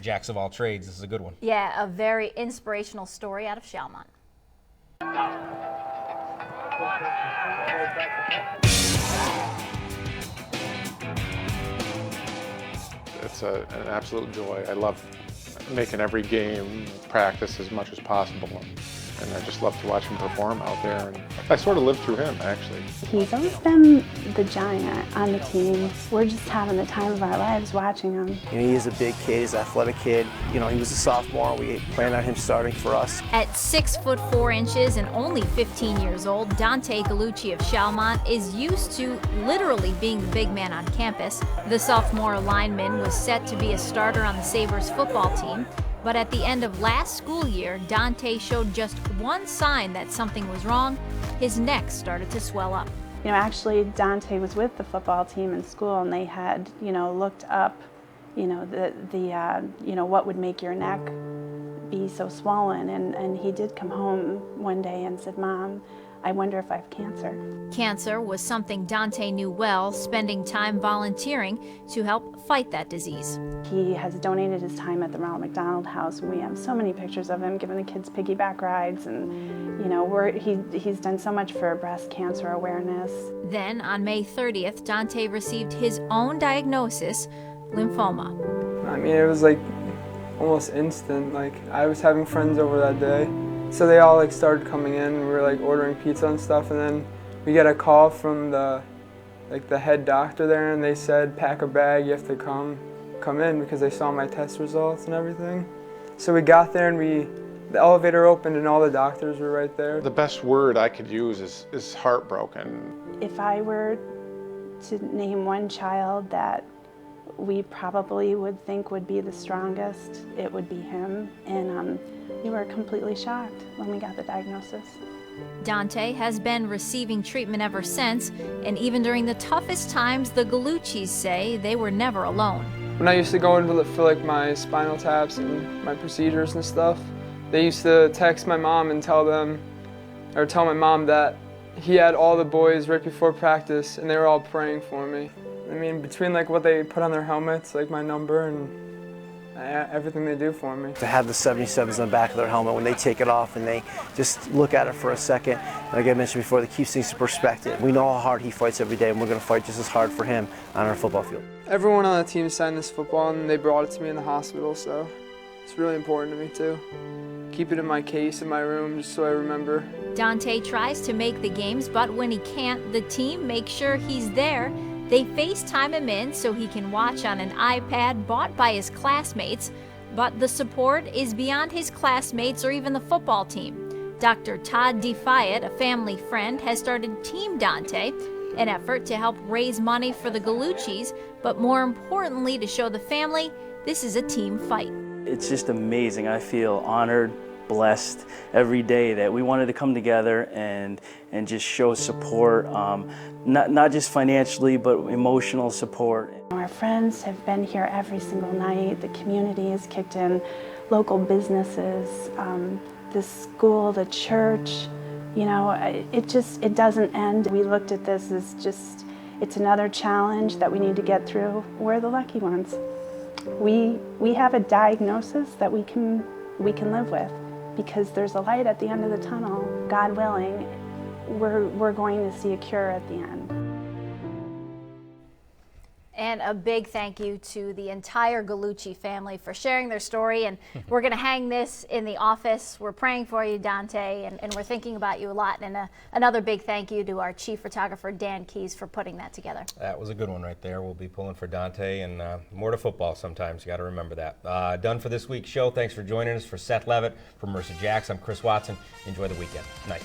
Jacks of all trades. This is a good one. Yeah, a very inspirational story out of Schalmont. It's an absolute joy. I love making every game practice as much as possible, and I just love to watch him perform out there. And I sort of lived through him, actually. He's always been the giant on the team. We're just having the time of our lives watching him. You know, he is a big kid, he's an athletic kid. You know, he was a sophomore. We planned on him starting for us. At 6'4" and only 15 years old, Dante Gallucci of Schalmont is used to literally being the big man on campus. The sophomore lineman was set to be a starter on the Sabres football team, but at the end of last school year, Dante showed just one sign that something was wrong. His neck started to swell up. You know, actually, Dante was with the football team in school, and they had, you know, looked up, you know, you know, what would make your neck be so swollen, and he did come home one day and said, "Mom, I wonder if I have cancer." Cancer was something Dante knew well, spending time volunteering to help fight that disease. He has donated his time at the Ronald McDonald House. We have so many pictures of him giving the kids piggyback rides, and you know, he's done so much for breast cancer awareness. Then, on May 30th, Dante received his own diagnosis, lymphoma. I mean, it was like almost instant. Like, I was having friends over that day, so they all like started coming in. We were like ordering pizza and stuff, and then we get a call from the head doctor there, and they said, "Pack a bag, you have to come in," because they saw my test results and everything. So we got there, and the elevator opened, and all the doctors were right there. The best word I could use is heartbroken. If I were to name one child that we probably would think would be the strongest, it would be him. And we were completely shocked when we got the diagnosis. Dante has been receiving treatment ever since, and even during the toughest times, the Galluccis say they were never alone. When I used to go in for like my spinal taps and my procedures and stuff, they used to text my mom and tell my mom that he had all the boys right before practice, and they were all praying for me. I mean, between like what they put on their helmets, like my number, and everything they do for me. To have the 77s on the back of their helmet, when they take it off and they just look at it for a second, like I mentioned before, that keeps things in perspective. We know how hard he fights every day, and we're going to fight just as hard for him on our football field. Everyone on the team signed this football, and they brought it to me in the hospital, so it's really important to me too. Keep it in my case in my room just so I remember. Dante tries to make the games, but when he can't, the team makes sure he's there. They FaceTime him in so he can watch on an iPad bought by his classmates, but the support is beyond his classmates or even the football team. Dr. Todd DeFayette, a family friend, has started Team Dante, an effort to help raise money for the Galluccis, but more importantly to show the family this is a team fight. It's just amazing. I feel honored, blessed every day that we wanted to come together and just show support, not just financially, but emotional support. Our friends have been here every single night. The community has kicked in, local businesses, the school, the church. You know, it doesn't end. We looked at this as just, it's another challenge that we need to get through. We're the lucky ones. We have a diagnosis that we can live with, because there's a light at the end of the tunnel. God willing, we're going to see a cure at the end. And a big thank you to the entire Gallucci family for sharing their story. And we're going to hang this in the office. We're praying for you, Dante, and we're thinking about you a lot. And another big thank you to our chief photographer, Dan Keys, for putting that together. That was a good one right there. We'll be pulling for Dante, and more to football sometimes. You got to remember that. Done for this week's show. Thanks for joining us. For Seth Levitt, for Mercer Jacks, I'm Chris Watson. Enjoy the weekend. Night.